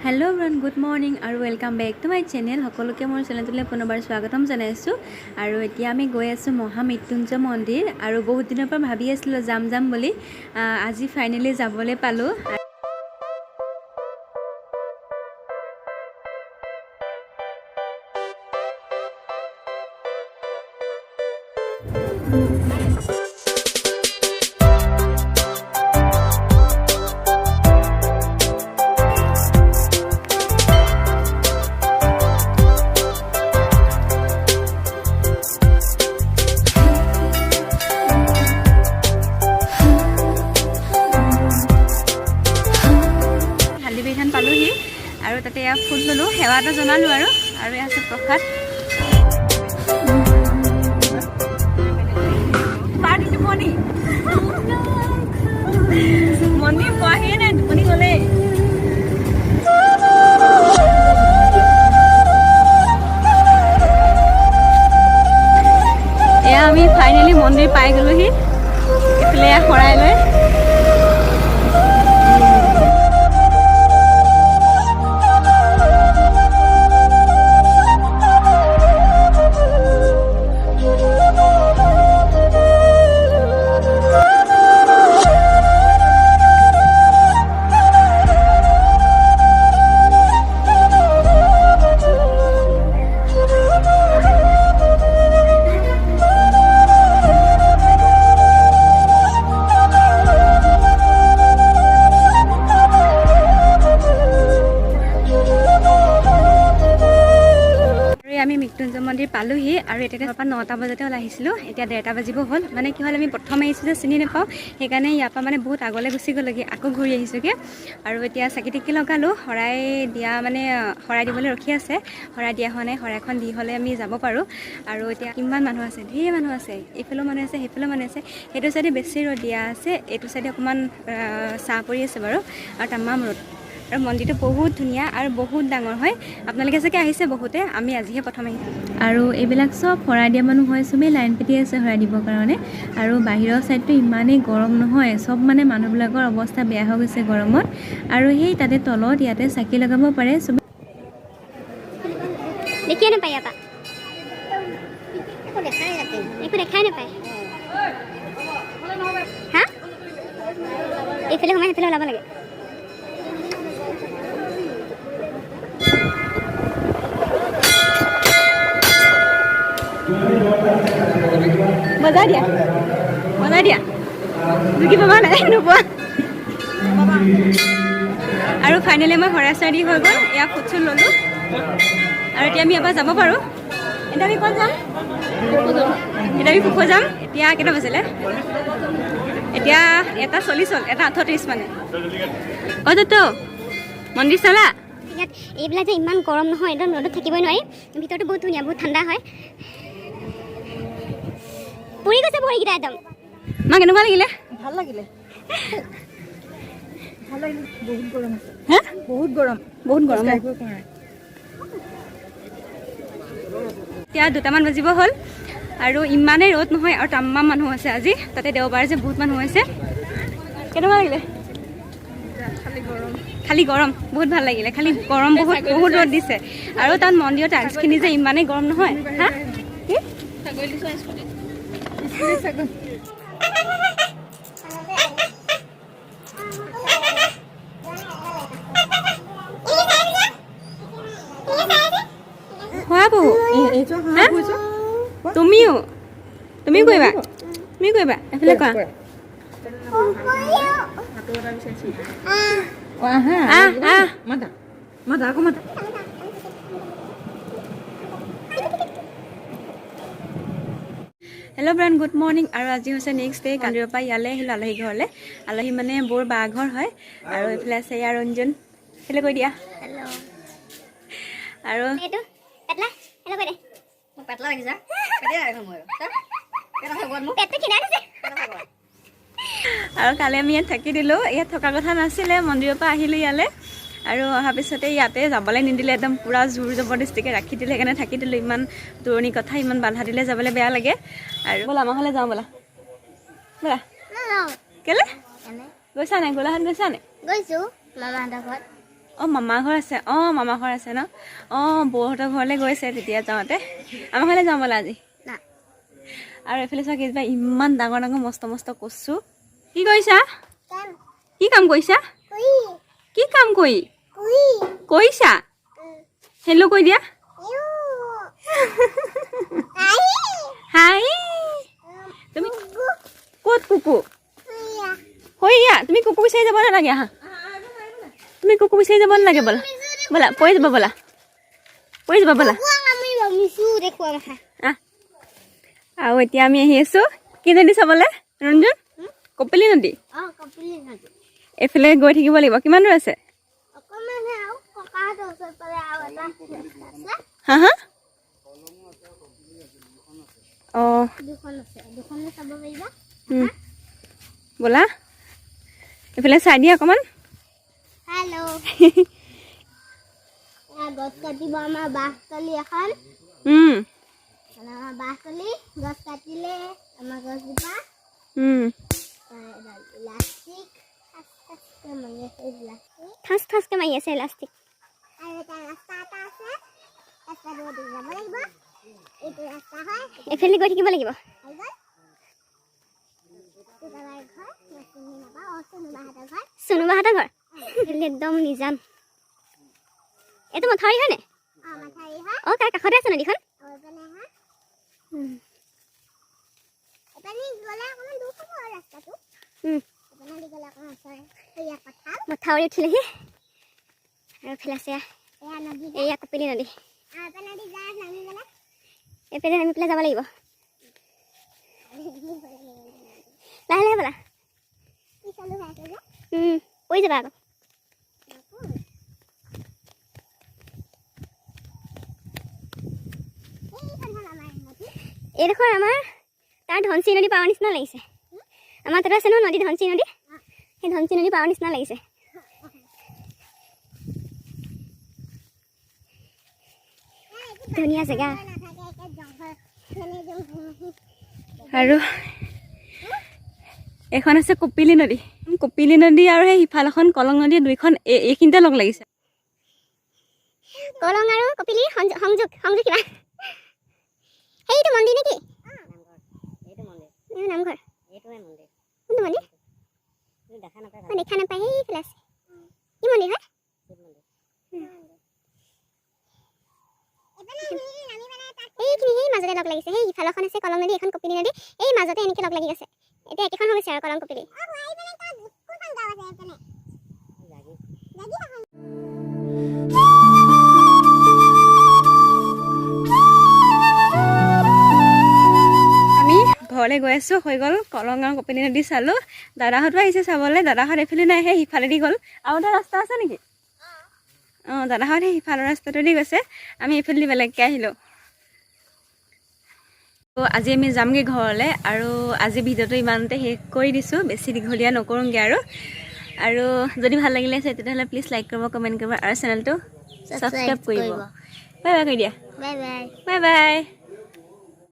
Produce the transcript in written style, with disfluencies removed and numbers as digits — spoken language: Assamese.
हेलो एवरीवन गुड मॉर्निंग और welcome back to my channel সকলোকে মোৰ চেনেলটোলৈ পুনৰবাৰ স্বাগতম জনাইছো আৰু এতিয়া আমি গৈ আছো মহামৃত্যুঞ্জয় মন্দিৰ আৰু বহুত দিনৰ পৰা ভাবি আছিলো যাম বুলি আজি ফাইনালি যাবলৈ পালো পালোহি আৰু তাতে ফুল ললো সেৱাটা জনালো আৰু আছে প্ৰসাদ পাৰ্টি মনি মনি পাহে না মনি গলে এয়া আমি ফাইনালি মন্দিৰ পাই গলোহি ইফালে হৰাই লৈ আমি মৃত্যুঞ্জয় মন্দিৰ পালোহি আৰু এতিয়া পৰা 9টা বজাতে ওলাইছিলো এতিয়া 1:30 বাজিব হ'ল মানে কি হ'ল আমি প্ৰথম আহিছো যে চিনি নাপাওঁ সেইকাৰণে ইয়াৰ পৰা মানে বহুত আগলৈ গুচি গ'লগৈ আকৌ ঘূৰি আহিছোগে আৰু এতিয়া চাকি টিকি লগালো শৰাই দিয়া মানে শৰাই দিবলৈ ৰখি আছে শৰাই দিয়া হোৱা নাই শৰাইখন দি হ'লে আমি যাব পাৰোঁ আৰু এতিয়া কিমান মানুহ আছে ধেৰ মানুহ আছে এইফালেও মানুহ আছে সেইফালেও মানুহ আছে সেইটো চাইডে বেছি ৰ'দ দিয়া আছে এইটো চাইডে অকণমান ছাঁ পৰি আছে বাৰু আৰু তামাম ৰ'দ আৰু মন্দিৰটো বহুত ধুনীয়া আৰু বহুত ডাঙৰ হয় আপোনালোকে চাগে আহিছে বহুতে আমি আজিহে প্ৰথম আহিছোঁ আৰু এইবিলাক চব শৰাই দিয়া মানুহ হয় চবেই লাইন পাতি আছে শৰাই দিবৰ কাৰণে আৰু বাহিৰৰ ছাইডটো ইমানেই গৰম নহয় চব মানে মানুহবিলাকৰ অৱস্থা বেয়া হৈ গৈছে গৰমত আৰু সেই তাতে তলত ইয়াতে চাকি লগাব পাৰে চবে দেখিয়ে নাপায় ইয়াৰ পৰা একো দেখাই নাপায় হা এইফালে সোমাই সেইফালে ওলাব লাগে মজা দিয়া দুকি পাবা নাই নোপোৱা আৰু ফাইনেলি মই শৰাই চৰাই দি হৈ গ'ল এয়া ফুটচুল ল'লোঁ আৰু এতিয়া আমি এবাৰ যাব পাৰোঁ এতিয়া আমি ক'ত যাম এতিয়া আমি ফুফো যাম এতিয়া কেইটা বাজিলে এতিয়া 1:40 হ'ল 1:38 মানে তো মন্দিৰ চালা ইয়াত এইবিলাক যে ইমান গৰম নহয় একদম ৰ'দত থাকিবই নোৱাৰি ভিতৰটো বহুত ধুনীয়া বহুত ঠাণ্ডা হয় পুৰি গৈছে ভৰিকেইটা একদম মা কেনেকুৱা লাগিলে ভাল লাগিলে বহুত গৰম আছে হা বহুত গৰম এতিয়া 2টামান বাজিব হ'ল আৰু ইমানেই ৰ'দ নহয় আৰু তামাম মানুহ আছে আজি তাতে দেওবাৰ যে বহুত মানুহ আছে কেনেকুৱা লাগিলে খালি গৰম বহুত ভাল লাগিলে খালি গৰম বহুত ৰ'দ দিছে আৰু তাত মন্দিৰৰ টাইলছখিনি যে ইমানেই গৰম নহয় হা কি তুমিও কৰিবা এফালে কোৱা হেল্ল' ব্ৰান গুড মৰ্ণিং আৰু আজি হৈছে নেক্সট ডে কালিৰ পৰা ইয়ালৈ আহিলোঁ আলহী ঘৰলৈ আলহী মানে বৰ বা ঘৰ হয় আৰু এইফালে আছে ইয়াৰ ৰঞ্জন সেইফালে কৈ দিয়া আৰু আৰু কালি আমি ইয়াত থাকি দিলোঁ ইয়াত থকা কথা নাছিলে মন্দিৰৰ পৰা আহিলোঁ ইয়ালৈ আৰু অহাৰ পিছতে ইয়াতে যাবলৈ নিদিলে একদম পুৰা জোৰ জবৰদস্তিকে ৰাখি দিলে সেইকাৰণে থাকি দিলোঁ ইমান দূৰণি কথা ইমান বাধা দিলে যাবলৈ বেয়া লাগে আৰু ব'লা আমাৰ ঘৰলৈ যাওঁ ব'লা কেলে গৈছা নাই গোলাঘাট গৈছা নাই গৈছোঁ মামাহঁতৰ ঘৰত অঁ মামা ঘৰ আছে মামা ঘৰ আছে ন বৌহঁতৰ ঘৰলৈ গৈছে তেতিয়া যাওঁতে আমাৰ ঘৰলৈ যাওঁ ব'লা আজি আৰু এইফালে চোৱা কিবা ইমান ডাঙৰ ডাঙৰ মস্ত মস্ত কচু কি কৰিছা কি কাম কৰিছা কি কাম কৰিছা হেল্ল' কৈ দিয়া হাই তুমি ক'ত কুকু হৈয়া তুমি কুকু বিচাৰি যাব নালাগে আহা তুমি কুকু বিচাৰি যাব নালাগে ব'লা ব'লা পৰি যাবা ব'লা ব'লা আৰু এতিয়া আমি আহি আছোঁ কি নদী চাবলৈ ৰঞ্জন কপিলী নদী এইফালে গৈ থাকিব লাগিব কিমান দূৰ আছে হা হা অঁ ব'লা এইফালে চাই দিয়া অকণমান গছ কাটিব আমাৰ বাঁহতলি এখন আমাৰ বাঁহতলি গছ কাটিলে আমাৰ গছজোপা ইলাষ্টিক ঠাচ ঠাচকে মাৰি আছে ইলাষ্টিক আৰু এটা ৰাস্তা এটা আছে ৰাস্তাটো যাব লাগিব এইটো ৰাস্তা হয় এইফালে গৈ থাকিব লাগিব সোণুবাহঁতৰ ঘৰ একদম নিজান এইটো মথাউৰি হয়নে অঁ তাৰ কাষতে আছে নদীখন মথাউৰি উঠিলেহি আৰু এইফালে আছে এয়া কপিলী নদী এইফালে নামি পেলাই যাব লাগিব লাহে লাহে ব'লা পৰি যাবা আকৌ এইডোখৰ আমাৰ তাৰ ধনশিৰি নদী পাৱাৰ নিচিনা লাগিছে আমাৰ তাতে আছে নহয় নদী ধনশিৰি নদী সেই ধনশিৰি নদী পাৱাৰ নিচিনা লাগিছে ধুনীয়া জেগা আৰু এখন আছে কপিলী নদী আৰু সেই সিফাল এখন কলং নদী দুইখন এইখিনিতে লগ লাগিছে কলং আৰু কপিলী সংযোগ কিবা সেইটো মন্দিৰ নেকি নামঘৰ কোনটো মন্দিৰ দেখা নাপায় সেইফালে আছে কি মন্দিৰ হয় এইখিনি সেই মাজতে লগ লাগিছে সেই ইফালখন আছে কলং নদী এখন কপিলী নদী এই মাজতে এনেকৈ লগ লাগি আছে এতিয়া একেখন হৈ গৈছে আৰু কলং কপিলী আমি ঘৰলৈ গৈ আছোঁ হৈ গ'ল কলং আৰু কপিলী নদী চালোঁ দাদাহঁতো আহিছে চাবলৈ দাদাহঁত এইফালে নাই সেই সিফালেদি গ'ল আৰু এটা ৰাস্তা আছে নেকি দাদাহঁত সেই সিফালৰ ৰাস্তাটোদি গৈছে আমি এইফালেদি বেলেগকৈ আহিলোঁ আজি আমি যামগৈ ঘৰলৈ আৰু আজি ভিডিঅ'টো ইমানতে শেষ কৰি দিছোঁ বেছি দীঘলীয়া নকৰোঁগৈ আৰু যদি ভাল লাগিলে আছে তেতিয়াহ'লে প্লিজ লাইক কৰিব কমেণ্ট কৰিব আৰু চেনেলটো ছাবস্ক্ৰাইব কৰিব বাই বাই কৰি দিয়া বাই বাই বাই বাই